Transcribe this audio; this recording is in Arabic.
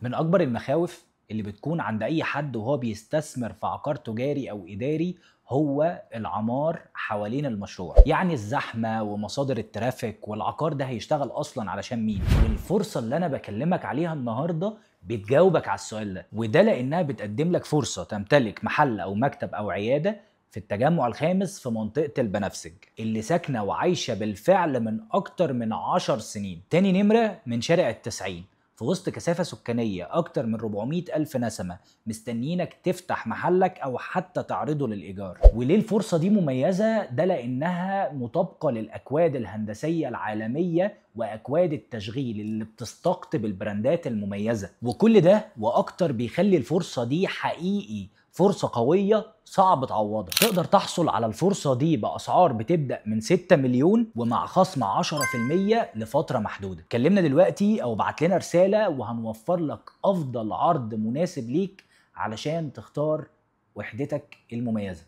من أكبر المخاوف اللي بتكون عند أي حد وهو بيستثمر في عقار تجاري أو إداري هو العمار حوالين المشروع، يعني الزحمة ومصادر الترافيك، والعقار ده هيشتغل أصلا علشان مين؟ والفرصة اللي أنا بكلمك عليها النهاردة بتجاوبك على السؤال ده، وده لأنها بتقدم لك فرصة تمتلك محل أو مكتب أو عيادة في التجمع الخامس في منطقة البنفسج اللي ساكنة وعايشة بالفعل من أكتر من 10 سنين. تاني نمرة من شارع التسعين، في وسط كثافة سكانية أكتر من 400 ألف نسمة مستنيينك تفتح محلك أو حتى تعرضه للإيجار. وليه الفرصة دي مميزة؟ ده لأنها مطابقة للأكواد الهندسية العالمية وأكواد التشغيل اللي بتستقطب البراندات المميزة، وكل ده وأكتر بيخلي الفرصة دي حقيقي فرصة قوية صعب تعوضها. تقدر تحصل على الفرصة دي بأسعار بتبدأ من 6 مليون ومع خصم 10% لفترة محدودة. كلمنا دلوقتي أو بعت لنا رسالة وهنوفر لك أفضل عرض مناسب ليك علشان تختار وحدتك المميزة.